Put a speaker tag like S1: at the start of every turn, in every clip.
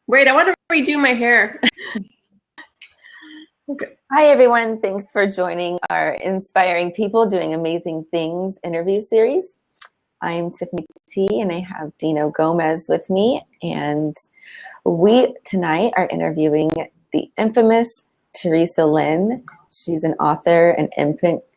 S1: Wait, I want to redo my hair. Okay.
S2: Hi, everyone. Thanks for joining our Inspiring People Doing Amazing Things interview series. I'm Tiffany T, and I have Dino Gomez with me. And we tonight are interviewing the infamous Teresah Lynn. She's an author and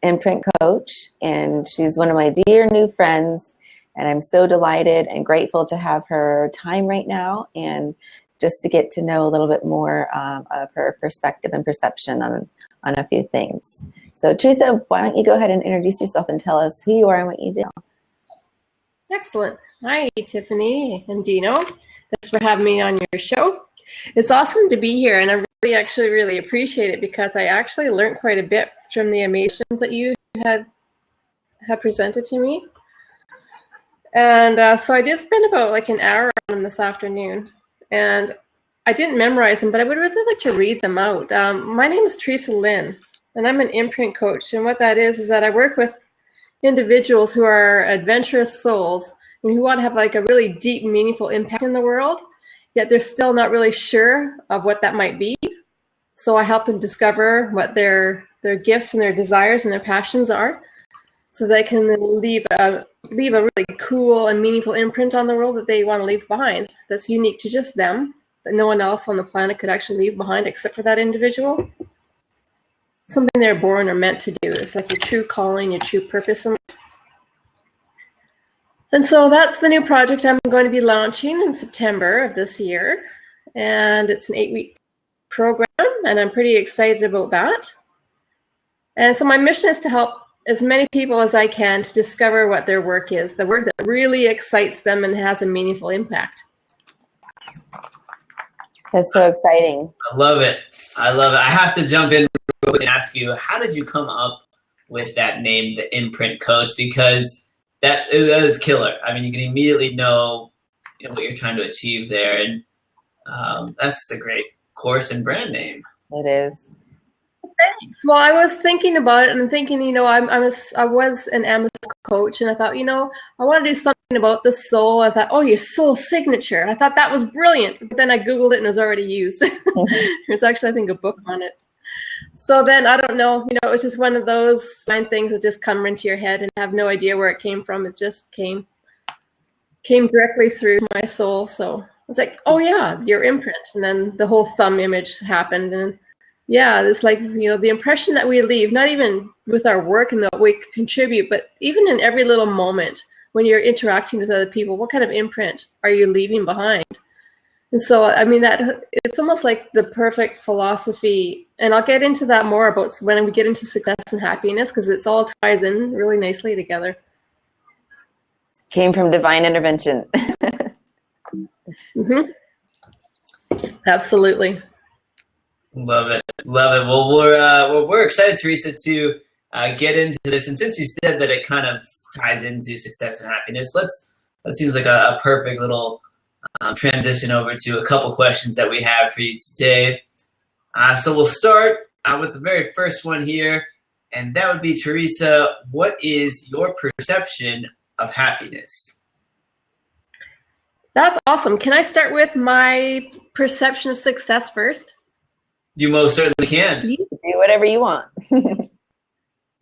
S2: imprint coach, and she's one of my dear new friends. And I'm so delighted and grateful to have her time right now and just to get to know a little bit more of her perspective and perception on a few things. So Teresah, why don't you go ahead and introduce yourself and tell us who you are and what you do.
S1: Excellent. Hi, Tiffany and Dino. Thanks for having me on your show. It's awesome to be here, and I really appreciate it because I actually learned quite a bit from the emotions that you had presented to me. And so I did spend about like an hour on them this afternoon. And I didn't memorize them, but I would really like to read them out. My name is Teresah Lynn, and I'm an imprint coach. And what that is that I work with individuals who are adventurous souls and who want to have like a really deep, meaningful impact in the world, yet they're still not really sure of what that might be. So I help them discover what their gifts and their desires and their passions are, so they can leave a really cool and meaningful imprint on the world that they want to leave behind, that's unique to just them, that no one else on the planet could actually leave behind except for that individual. Something they're born or meant to do. It's like your true calling, your true purpose. And so that's the new project I'm going to be launching in September of this year. And it's an 8-week program, and I'm pretty excited about that. And so my mission is to help as many people as I can to discover what their work is, the work that really excites them and has a meaningful impact.
S2: That's so exciting.
S3: I love it. I love it. I have to jump in and ask you, how did you come up with that name, the Imprint Coach? Because that is killer. I mean, you can immediately know what you're trying to achieve there. And that's a great course and brand name.
S2: It is.
S1: Thanks. Well, I was thinking about it, and I'm thinking, I was an MS coach, and I thought, I want to do something about the soul. I thought, oh, your soul signature. I thought that was brilliant. But then I Googled it, and it was already used. There's actually, I think, a book on it. So then, I don't know, it was just one of those 9 things that just come into your head and have no idea where it came from. It just came directly through my soul. So I was like, oh, yeah, your imprint. And then the whole thumb image happened, and yeah, it's like, the impression that we leave, not even with our work and what we contribute, but even in every little moment when you're interacting with other people, what kind of imprint are you leaving behind? And so, I mean, that it's almost like the perfect philosophy. And I'll get into that more about when we get into success and happiness, because it's all ties in really nicely together.
S2: Came from divine intervention.
S1: Mm-hmm. Absolutely.
S3: Love it. Love it. Well, we're excited, Teresah, to get into this. And since you said that it kind of ties into success and happiness, that seems like a perfect little transition over to a couple questions that we have for you today. So we'll start with the very first one here, and that would be, Teresah, what is your perception of happiness?
S1: That's awesome. Can I start with my perception of success first?
S3: You most certainly can.
S2: You can do whatever you want.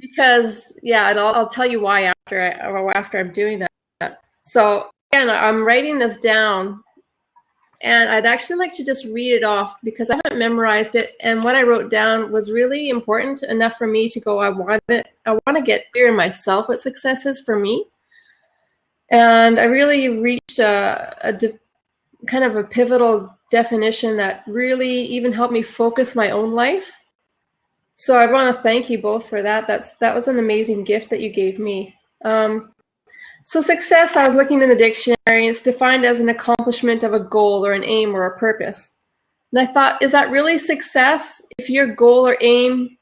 S1: Because, yeah, and I'll tell you why after I'm doing that. So, again, I'm writing this down, and I'd actually like to just read it off because I haven't memorized it, and what I wrote down was really important enough for me to go, I want to get clear in myself what success is for me. And I really reached kind of a pivotal definition that really even helped me focus my own life. So I want to thank you both for that. That was an amazing gift that you gave me. So success, I was looking in the dictionary, it's defined as an accomplishment of a goal or an aim or a purpose. And I thought, is that really success if your goal or aim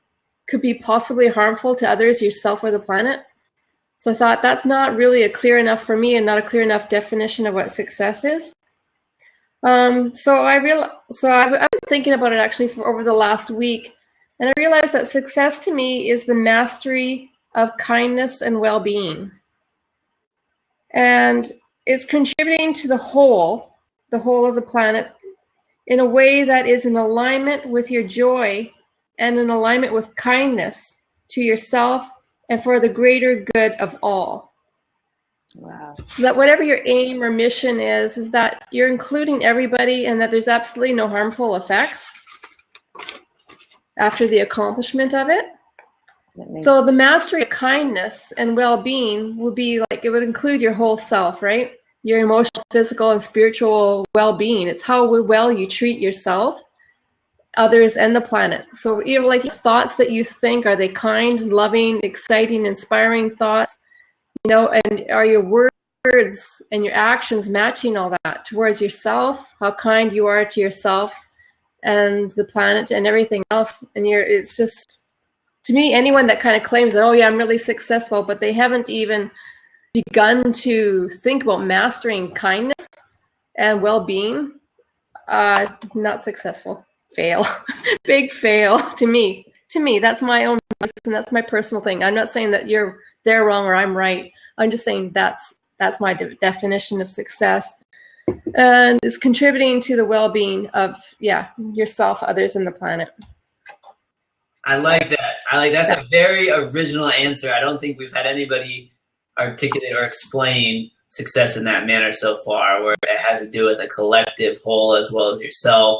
S1: could be possibly harmful to others, yourself, or the planet? So I thought that's not really a clear enough for me and not a clear enough definition of what success is. So I've been thinking about it actually for over the last week, and I realized that success to me is the mastery of kindness and well-being. And it's contributing to the whole of the planet in a way that is in alignment with your joy and in alignment with kindness to yourself and for the greater good of all.
S2: Wow.
S1: So that whatever your aim or mission is that you're including everybody and that there's absolutely no harmful effects after the accomplishment of it. So the mastery of kindness and well-being would be like, it would include your whole self, right? Your emotional, physical, and spiritual well-being. It's how well you treat yourself, others, and the planet. So even like thoughts that you think, are they kind, loving, exciting, inspiring thoughts? You know, and are your words and your actions matching all that towards yourself, how kind you are to yourself and the planet and everything else? And it's just, to me, anyone that kind of claims that, oh yeah, I'm really successful, but they haven't even begun to think about mastering kindness and well-being, not successful. Fail. Big fail to me. To me, that's my own, and that's my personal thing. I'm not saying that they're wrong or I'm right. I'm just saying that's my definition of success, and it's contributing to the well-being of yourself, others, and the planet.
S3: I like that. That's a very original answer. I don't think we've had anybody articulate or explain success in that manner so far, where it has to do with a collective whole as well as yourself.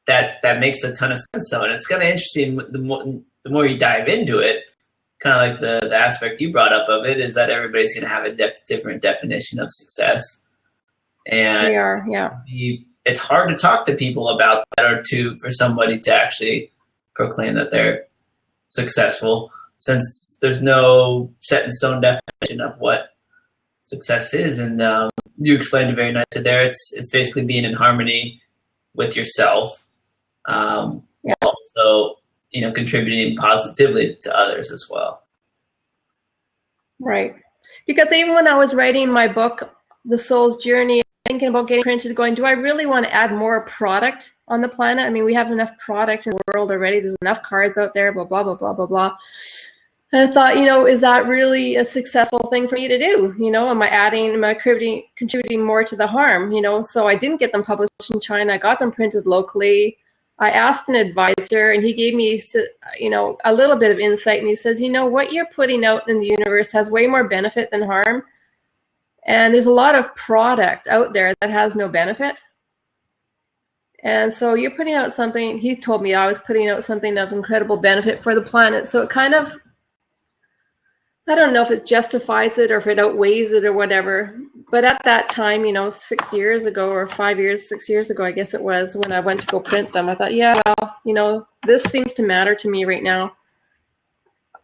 S3: That makes a ton of sense, though, and it's kind of interesting. The more you dive into it, kind of like the aspect you brought up of it, is that everybody's going to have a different definition of success, and
S1: we are,
S3: it's hard to talk to people about that, or for somebody to actually proclaim that they're successful, since there's no set in stone definition of what success is. And you explained it very nicely there. It's basically being in harmony with yourself, also, you know, contributing positively to others as well.
S1: Right. Because even when I was writing my book, The Soul's Journey, thinking about getting printed, going, do I really want to add more product on the planet? I mean, we have enough product in the world already. There's enough cards out there, blah, blah, blah, blah, blah, blah. And I thought, you know, is that really a successful thing for me to do? You know, am I contributing more to the harm? You know, so I didn't get them published in China. I got them printed locally. I asked an advisor, and he gave me, you know, a little bit of insight. And he says, you know, what you're putting out in the universe has way more benefit than harm. And there's a lot of product out there that has no benefit. And so you're putting out something, he told me I was putting out something of incredible benefit for the planet. So it kind of, I don't know if it justifies it or if it outweighs it or whatever. But at that time, you know, 6 years ago or 6 years ago, I guess it was, when I went to go print them, I thought, yeah, well, you know, this seems to matter to me right now.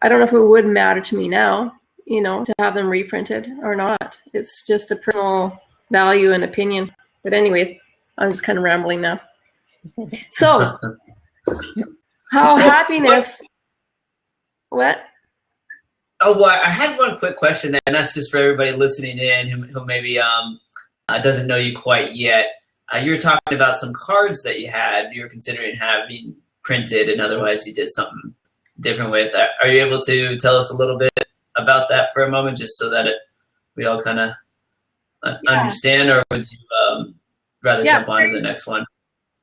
S1: I don't know if it would matter to me now, you know, to have them reprinted or not. It's just a personal value and opinion. But anyways, I'm just kind of rambling now. So, how happiness, what?
S3: Oh, well, I had one quick question there, and that's just for everybody listening in who maybe doesn't know you quite yet. You were talking about some cards that you were considering having printed, and otherwise you did something different with. Are you able to tell us a little bit about that for a moment, just so that we all kind of understand, or would you rather jump on to the next one?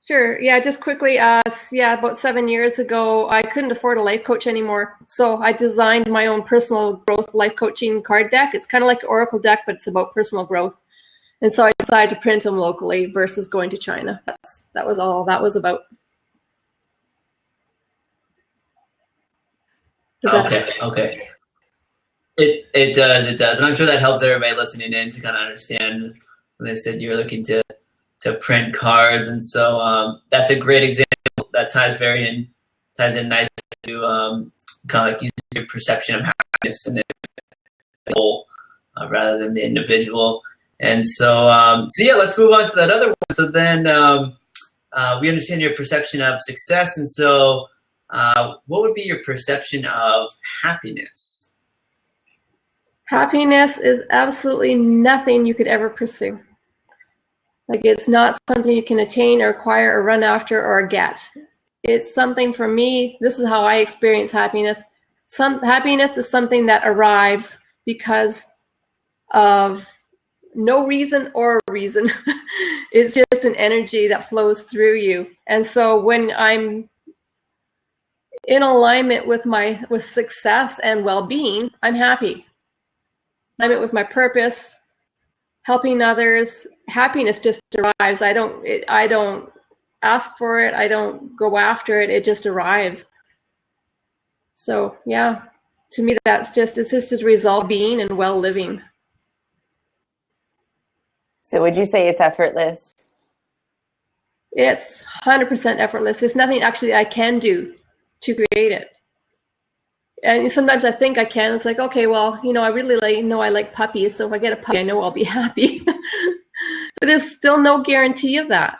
S1: Sure. Yeah, just quickly, about 7 years ago, I couldn't afford a life coach anymore. So I designed my own personal growth life coaching card deck. It's kind of like an Oracle deck, but it's about personal growth. And so I decided to print them locally versus going to China. That was all that was about.
S3: Okay. It does. And I'm sure that helps everybody listening in to kind of understand when they said you were looking to print cards. And so that's a great example that ties in nicely to kind of like your perception of happiness and the whole rather than the individual. And so yeah, let's move on to that other one. So then we understand your perception of success. And so what would be your perception of happiness?
S1: Happiness is absolutely nothing you could ever pursue. Like, it's not something you can attain or acquire or run after or get. It's something, for me, this is how I experience happiness. Happiness is something that arrives because of no reason or reason. It's just an energy that flows through you. And so when I'm in alignment with success and well-being, I'm happy. Alignment with my purpose, helping others, happiness just arrives. I don't ask for it. I don't go after it. It just arrives. So yeah, to me, it's just a result of being and well living.
S2: So would you say it's effortless?
S1: It's 100% effortless. There's nothing actually I can do to create it. And sometimes I think I can. It's like, okay, well, I really I like puppies. So if I get a puppy, I know I'll be happy. But there's still no guarantee of that.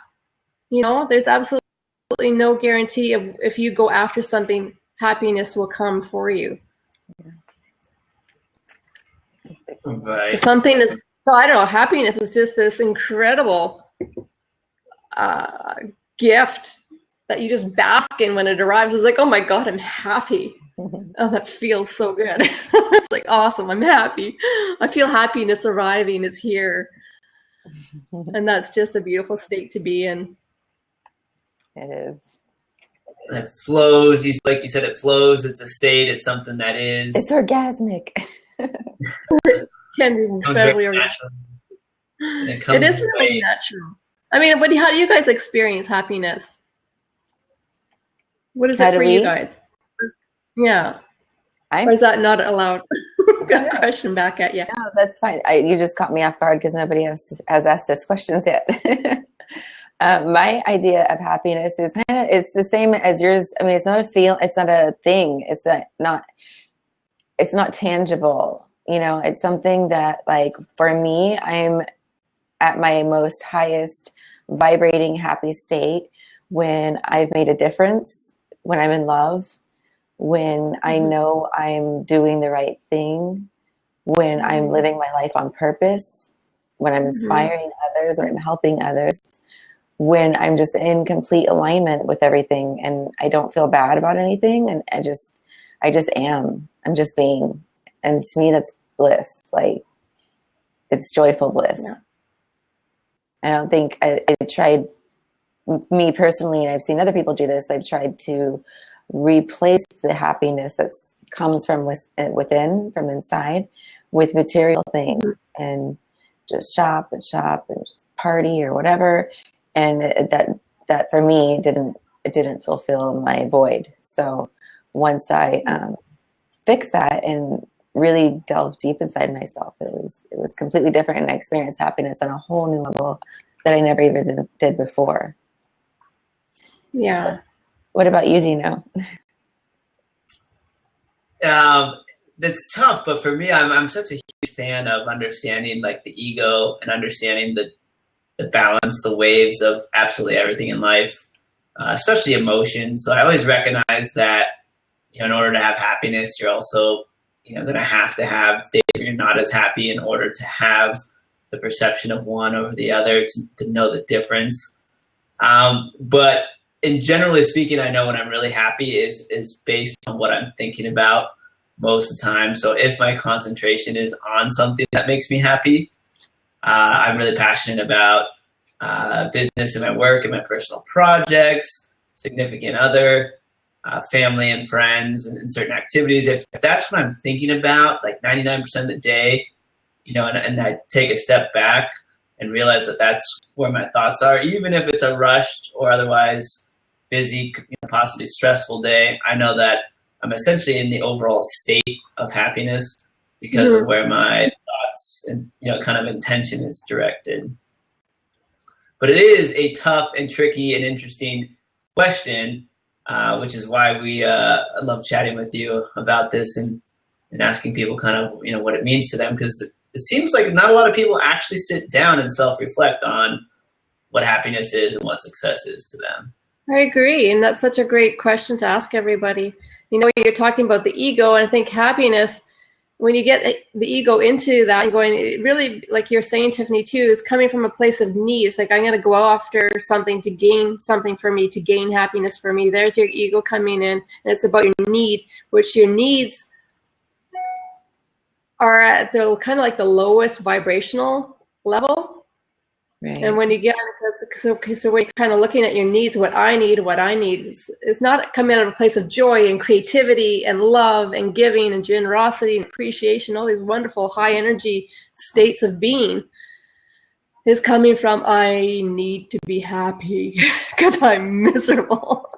S1: There's absolutely no guarantee of if you go after something, happiness will come for you.
S3: Right.
S1: So I don't know, happiness is just this incredible gift that you just bask in when it arrives. It's like, oh my God, I'm happy. Oh, that feels so good. It's like, awesome, I'm happy. I feel happiness arriving is here. And that's just a beautiful state to be in.
S2: It is.
S3: And it flows. Like you said, it flows. It's a state. It's something that is.
S2: It's orgasmic.
S1: It can be incredibly
S3: natural.
S1: It is really natural. I mean, how do you guys experience happiness? What is it for you guys? Yeah. Or is that not allowed? Got a question back at you.
S2: No, that's fine. You just caught me off guard because nobody else has asked us questions yet. My idea of happiness is it's the same as yours. I mean, it's not a thing. It's not tangible. It's something that, like, for me, I'm at my most highest vibrating happy state when I've made a difference, when I'm in love, when I know I'm doing the right thing, when I'm living my life on purpose, when I'm inspiring others or I'm helping others, when I'm just in complete alignment with everything and I don't feel bad about anything, and I just am. I'm just being. And to me, that's bliss. Like, it's joyful bliss. Yeah. I don't think I tried, me personally, and I've seen other people do this, I've tried to replace the happiness that comes from within, from inside, with material things, and just shop and party or whatever. And that for me didn't fulfill my void. So once I fixed that and really delved deep inside myself, it was completely different, and I experienced happiness on a whole new level that I never even did before.
S1: Yeah.
S2: What about you, Dino?
S3: That's tough, but for me, I'm such a huge fan of understanding, like, the ego and understanding the balance, the waves of absolutely everything in life, especially emotions. So I always recognize that, in order to have happiness, you're also, going to have days where you're not as happy in order to have the perception of one over the other, to know the difference. But in generally speaking, I know when I'm really happy is based on what I'm thinking about most of the time. So if my concentration is on something that makes me happy, I'm really passionate about business and my work and my personal projects, significant other, family and friends, and certain activities. If that's what I'm thinking about, like 99% of the day, and I take a step back and realize that that's where my thoughts are, even if it's a rushed or otherwise busy, possibly stressful day, I know that I'm essentially in the overall state of happiness because of where my thoughts and, kind of intention is directed. But it is a tough and tricky and interesting question, which is why I love chatting with you about this and asking people kind of, what it means to them, because it seems like not a lot of people actually sit down and self-reflect on what happiness is and what success is to them.
S1: I agree. And that's such a great question to ask everybody. You're talking about the ego, and I think happiness, when you get the ego into that, it really, like you're saying, Tiffany, too, is coming from a place of need. It's like, I'm going to go after something to gain something for me, to gain happiness for me. There's your ego coming in, and it's about your need, which your needs are they're kind of like the lowest vibrational level.
S2: Right.
S1: And when you get, so when you're kind of looking at your needs, what I need is not coming out of a place of joy and creativity and love and giving and generosity and appreciation, all these wonderful high energy states of being, is coming from, I need to be happy because I'm miserable.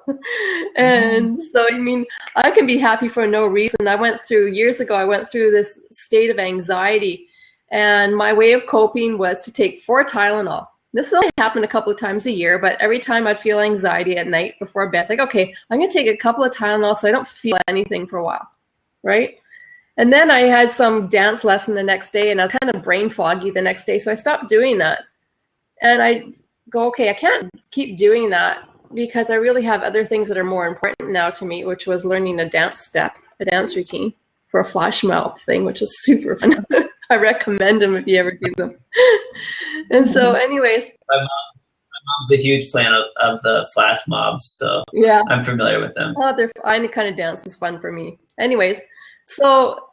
S1: And so, I mean, I can be happy for no reason. Years ago, I went through this state of anxiety. And my way of coping was to take 4 Tylenol. This only happened a couple of times a year, but every time I'd feel anxiety at night before bed, it's like, okay, I'm going to take a couple of Tylenol so I don't feel anything for a while, right? And then I had some dance lesson the next day, and I was kind of brain foggy the next day, so I stopped doing that. And I go, okay, I can't keep doing that because I really have other things that are more important now to me, which was learning a dance routine for a flash mob thing, which is super fun. I recommend them if you ever do them. And so anyways.
S3: My mom's a huge fan of the flash mobs, so
S1: yeah,
S3: I'm familiar with them.
S1: Any kind of dance is fun for me. Anyways, so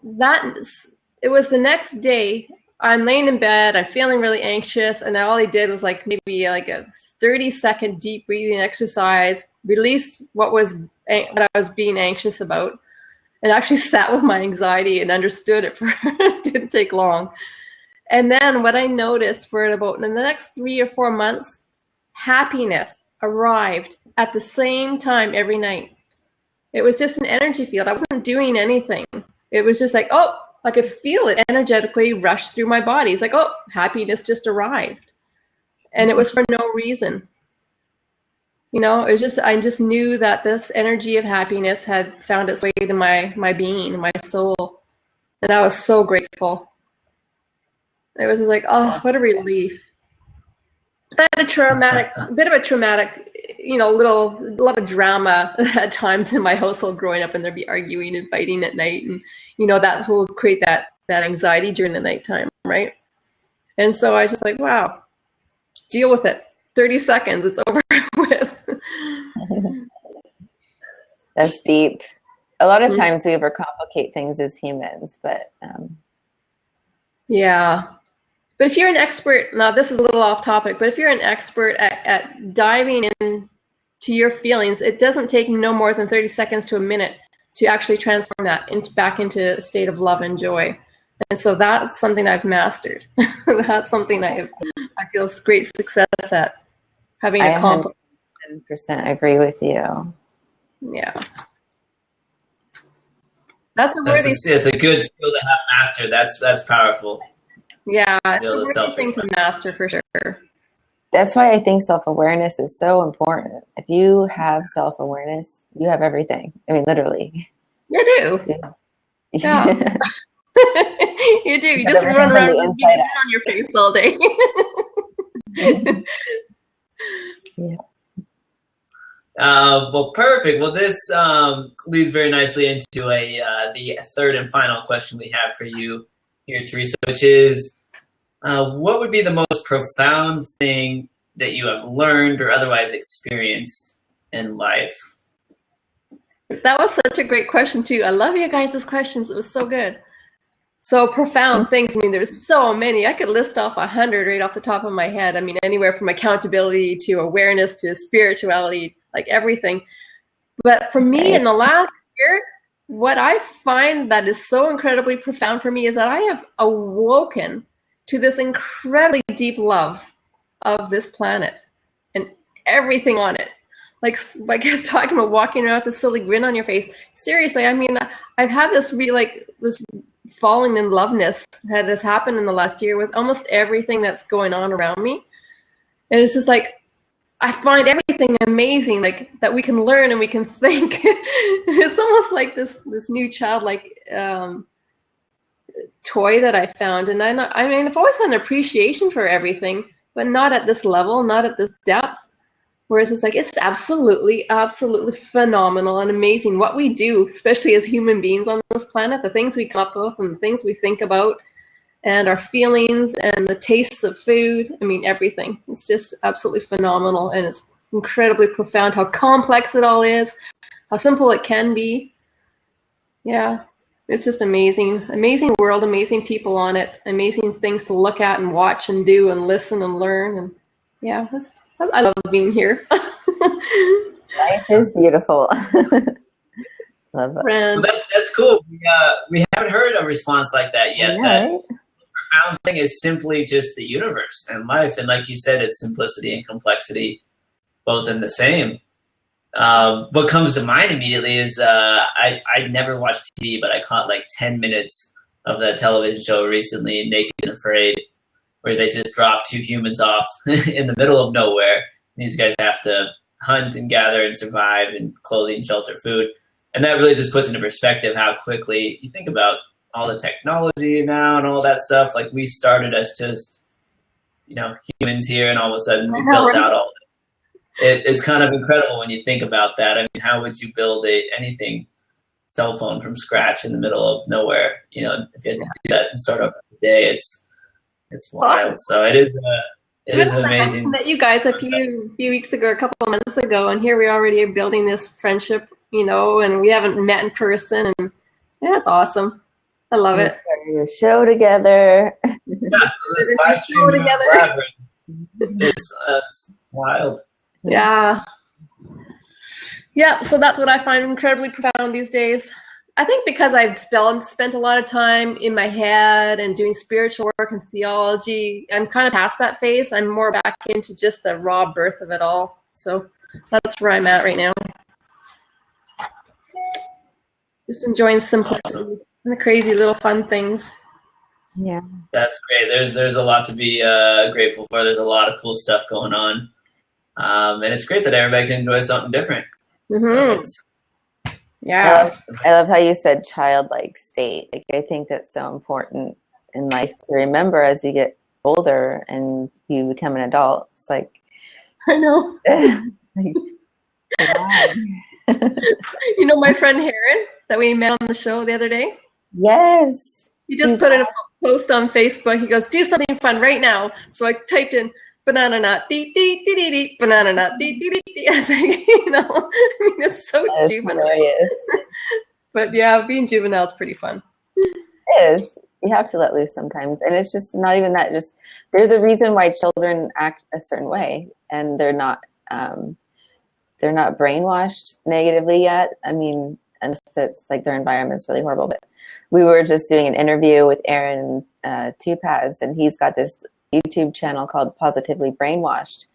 S1: it was the next day. I'm laying in bed, I'm feeling really anxious, and all I did was maybe a 30-second deep breathing exercise, released what I was being anxious about, and actually sat with my anxiety and understood it. It didn't take long. And then what I noticed in the next 3 or 4 months, happiness arrived at the same time every night. It was just an energy field. I wasn't doing anything. It was just like, oh, I could feel it energetically rush through my body. It's like, oh, happiness just arrived. And it was for no reason. You know, it was just, I just knew that this energy of happiness had found its way to my being, my soul. And I was so grateful. It was just like, oh, what a relief. I had a bit of a traumatic, a lot of drama at times in my household growing up, and there'd be arguing and fighting at night. And, that will create that anxiety during the nighttime, right? And so I was just like, wow, deal with it. 30 seconds, it's over with.
S2: That's deep. A lot of times we overcomplicate things as humans, but
S1: yeah. But if you're an expert, now this is a little off topic, but if you're an expert at diving into your feelings, it doesn't take no more than 30 seconds to a minute to actually transform that back into a state of love and joy. And so that's something I've mastered. That's something I feel great success at having accomplished.
S2: 100% agree with you.
S1: Yeah.
S3: It's a good skill to have mastered. That's powerful.
S1: Yeah, it's a worthy thing to master for sure.
S2: That's why I think self-awareness is so important. If you have self-awareness, you have everything. I mean, literally.
S1: You do. Yeah. You do. You just run around with a on your face all day.
S2: Yeah.
S3: Well, perfect. Well, this leads very nicely into the third and final question we have for you here, Teresah, which is, what would be the most profound thing that you have learned or otherwise experienced in life?
S1: That was such a great question, too. I love you guys' questions. It was so good. So profound things. I mean, there's so many. I could list off 100 right off the top of my head. I mean, anywhere from accountability to awareness to spirituality, like everything. But for me, in the last year, what I find that is so incredibly profound for me is that I have awoken to this incredibly deep love of this planet and everything on it. Like I was talking about walking around with a silly grin on your face. Seriously, I mean, I've had this this falling in loveness that has happened in the last year with almost everything that's going on around me. And it's just like, I find everything amazing, like that we can learn and we can think. It's almost like this new childlike toy that I found. And I mean, I've always had an appreciation for everything, but not at this level, not at this depth. Whereas it's like, it's absolutely, absolutely phenomenal and amazing what we do, especially as human beings on this planet, the things we come up with and the things we think about and our feelings and the tastes of food. I mean, everything. It's just absolutely phenomenal. And it's incredibly profound how complex it all is, how simple it can be. Yeah. It's just amazing. Amazing world, amazing people on it, amazing things to look at and watch and do and listen and learn. And yeah, I love being here.
S2: Life is beautiful. Love it.
S3: Well, that's cool. We haven't heard a response like that yet.
S2: Yeah,
S3: that
S2: right?
S3: profound thing is simply just the universe and life. And like you said, it's simplicity and complexity both in the same. What comes to mind immediately is I never watched TV, but I caught like 10 minutes of that television show recently, Naked and Afraid, where they just drop two humans off in the middle of nowhere. These guys have to hunt and gather and survive and clothing, shelter, food. And that really just puts into perspective how quickly you think about all the technology now and all that stuff. Like we started as just, humans here, and all of a sudden we built out all it's kind of incredible when you think about that. I mean, how would you build anything cell phone from scratch in the middle of nowhere? If you had to do that and start up the day, it's wild. So it is amazing.
S1: I met you guys a few weeks ago, a couple of months ago, and here we already are building this friendship, and we haven't met in person, and yeah, it's awesome. I love it.
S2: Your show together.
S3: Yeah, so this live stream together. It's wild.
S1: Yeah. So that's what I find incredibly profound these days. I think because I've spent a lot of time in my head and doing spiritual work and theology, I'm kind of past that phase. I'm more back into just the raw birth of it all. So that's where I'm at right now. Just enjoying simplicity and the crazy little fun things.
S2: Yeah.
S3: That's great. There's a lot to be grateful for. There's a lot of cool stuff going on. And it's great that everybody can enjoy something different.
S1: Mm-hmm.
S3: So
S1: Yeah.
S2: I love how you said childlike state. Like, I think that's so important in life to remember as you get older and you become an adult. It's like,
S1: I know.
S2: Wow.
S1: My friend Heron that we met on the show the other day?
S2: Yes.
S1: He just put in a post on Facebook. He goes, do something fun right now. So I typed in banana nut, dee, dee, dee, dee, dee, banana nut, dee, dee, dee, dee. I was like, it's so juvenile. But yeah, being juvenile is pretty fun.
S2: It is. You have to let loose sometimes. And it's just not even that. Just there's a reason why children act a certain way, and they're not brainwashed negatively yet. I mean, and it's like their environment's really horrible. But we were just doing an interview with Aaron Tupaz, and he's got this YouTube channel called Positively Brainwashed,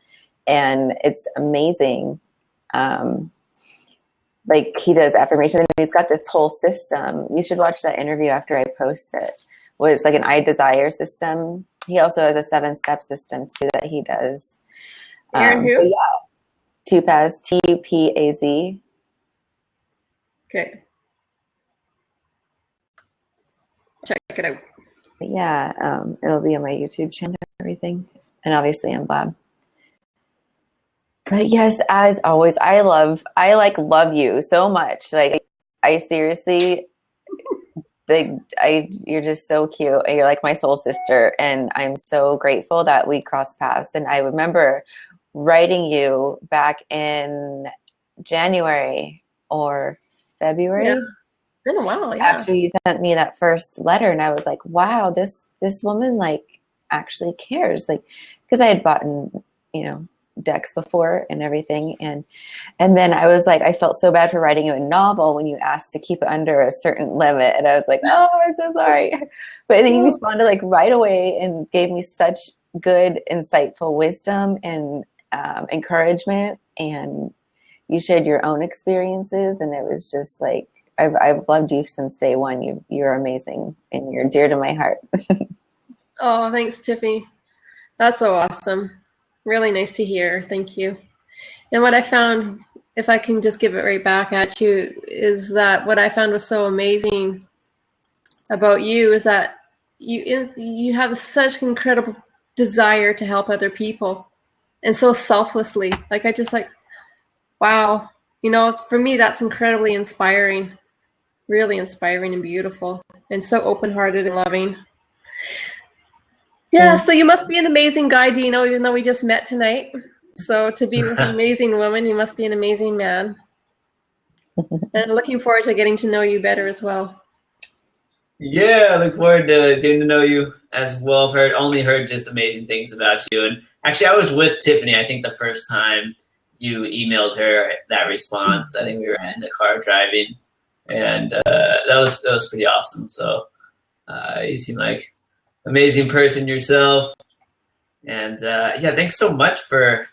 S2: and it's amazing. Like, he does affirmation, and he's got this whole system. You should watch that interview after I post it. Was like an I desire system. He also has a 7-step system too that he does.
S1: Aaron who?
S2: Yeah. Tupaz, Tupaz.
S1: Okay. Check it out.
S2: But yeah, it'll be on my YouTube channel and everything, and obviously on Blab. But yes, as always, I love you so much. Like, I seriously, you're just so cute, and you're like my soul sister, and I'm so grateful that we crossed paths. And I remember writing you back in January or February.
S1: Yeah. It's been a while, yeah.
S2: After you sent me that first letter, and I was like, wow, this woman like actually cares. Like, because I had bought, decks before and everything, and then I was like, I felt so bad for writing you a novel when you asked to keep it under a certain limit, and I was like, oh, I'm so sorry. But then you responded like right away and gave me such good, insightful wisdom and encouragement, and you shared your own experiences, and it was just like, I've loved you since day one. You're amazing, and you're dear to my heart.
S1: Oh, thanks, Tiffany. That's so awesome. Really nice to hear. Thank you. And what I found, if I can just give it right back at you, is that what I found was so amazing about you is that you have such incredible desire to help other people, and so selflessly. Like, I just like, wow. For me, that's incredibly inspiring. Really inspiring and beautiful, and so open-hearted and loving. Yeah, so you must be an amazing guy, Dino, even though we just met tonight. So to be with an amazing woman, you must be an amazing man. And looking forward to getting to know you better as well.
S3: Yeah, I look forward to getting to know you as well. I've only heard just amazing things about you. And actually, I was with Tiffany, I think the first time you emailed her that response. I think we were in the car driving, and that was pretty awesome. So you seem like an amazing person yourself. And yeah, thanks so much for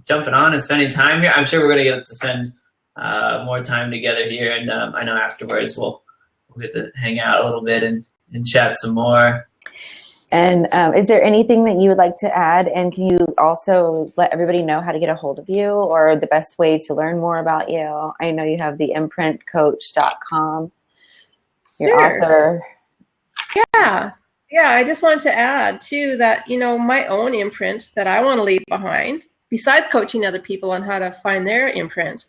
S3: jumping on and spending time here. I'm sure we're going to get to spend more time together here. And I know afterwards we'll get to hang out a little bit and chat some more.
S2: And is there anything that you would like to add? And can you also let everybody know how to get a hold of you or the best way to learn more about you? I know you have the imprintcoach.com. Your
S1: Sure.
S2: author.
S1: Yeah, I just wanted to add too that, my own imprint that I want to leave behind, besides coaching other people on how to find their imprint,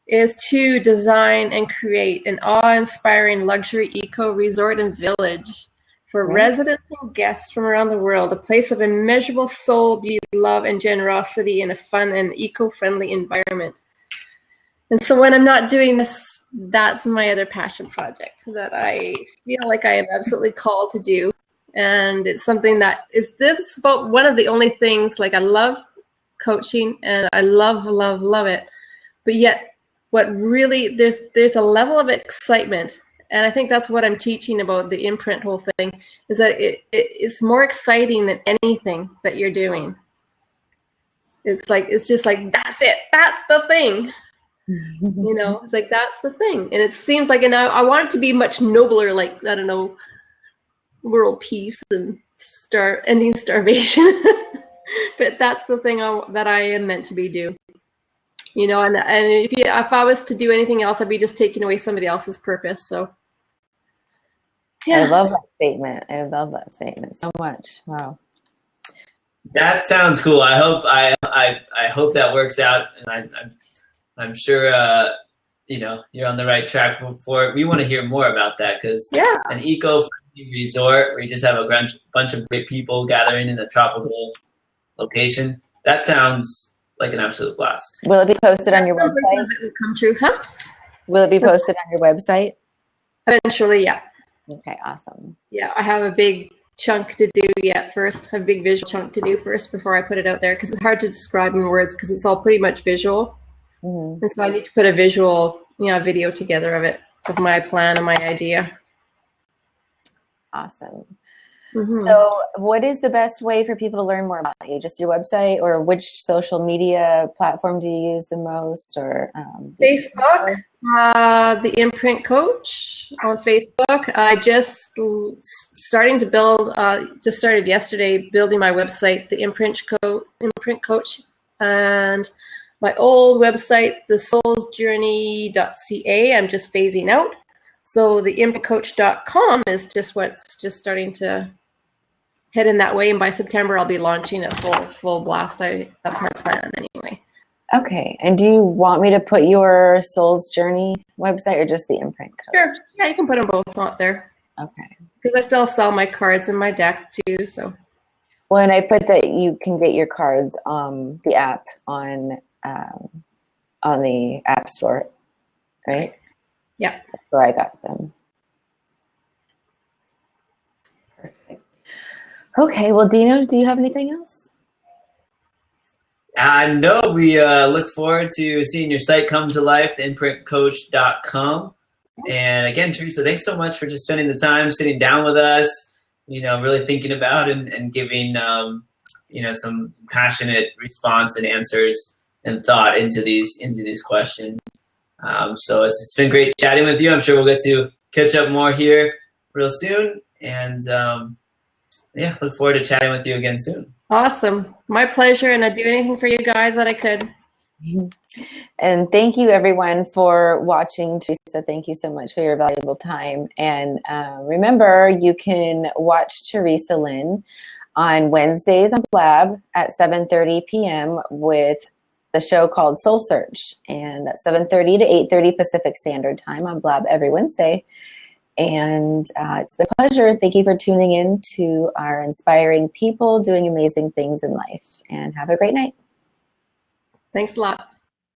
S1: is to design and create an awe-inspiring luxury eco resort and village for residents and guests from around the world, a place of immeasurable soul, beauty, love, and generosity in a fun and eco-friendly environment. And so when I'm not doing this, that's my other passion project that I feel like I am absolutely called to do. And it's something that is this about one of the only things, like I love coaching and I love it. But yet what really, there's a level of excitement. And I think that's what I'm teaching about the imprint whole thing, is that it's more exciting than anything that you're doing. It's just like, that's it. That's the thing. It's like, that's the thing. And it seems like, and I want it to be much nobler, like, I don't know, world peace and ending starvation. But that's the thing that I am meant to be doing. And if I was to do anything else, I'd be just taking away somebody else's purpose. So yeah.
S2: I love that statement. I love that statement so much. Wow.
S3: That sounds cool. I hope that works out, and I'm sure you're on the right track for it. We want to hear more about that, because an eco-friendly resort where you just have a bunch of great people gathering in a tropical location. That sounds like an absolute blast.
S2: Will it be posted on your website?
S1: It will come true, huh?
S2: Will it be posted on your website?
S1: Eventually, yeah.
S2: Okay, awesome.
S1: Yeah, I have a big chunk to do yet first, a big visual chunk to do first before I put it out there, because it's hard to describe in words because it's all pretty much visual. Mm-hmm. And so I need to put a visual, video together of my plan and my idea.
S2: Awesome. Mm-hmm. So what is the best way for people to learn more about you? Just your website, or which social media platform do you use the most? Or
S1: Facebook, the Imprint Coach on Facebook. I just starting to build, just started yesterday building my website, the Imprint Coach, and my old website, thesoulsjourney.ca, I'm just phasing out. So the imprintcoach.com is just what's just starting to head in that way. And by September, I'll be launching a full blast. That's my plan anyway.
S2: Okay. And do you want me to put your Soul's Journey website or just the Imprint Coach?
S1: Sure. Yeah, you can put them both out there.
S2: Okay.
S1: Because I still sell my cards in my deck too. So.
S2: Well, and I put that you can get your cards the app on the App Store, right?
S1: Yeah.
S2: That's where I got them. Perfect. Okay. Well, Dino, do you have anything else?
S3: No, we look forward to seeing your site come to life, theimprintcoach.com. And again, Teresah, thanks so much for just spending the time sitting down with us, really thinking about and giving, some passionate response and answers and thought into these questions. So it's been great chatting with you. I'm sure we'll get to catch up more here real soon. And look forward to chatting with you again soon.
S1: Awesome. My pleasure. And I'd do anything for you guys that I could.
S2: And thank you everyone for watching. Teresah, thank you so much for your valuable time. And remember, you can watch Teresah Lynn on Wednesdays on Blab at 7:30 p.m. with the show called Soul Search. And that's 7:30 to 8:30 Pacific Standard Time on Blab every Wednesday. And it's been a pleasure. Thank you for tuning in to our inspiring people doing amazing things in life. And have a great night.
S1: Thanks a lot.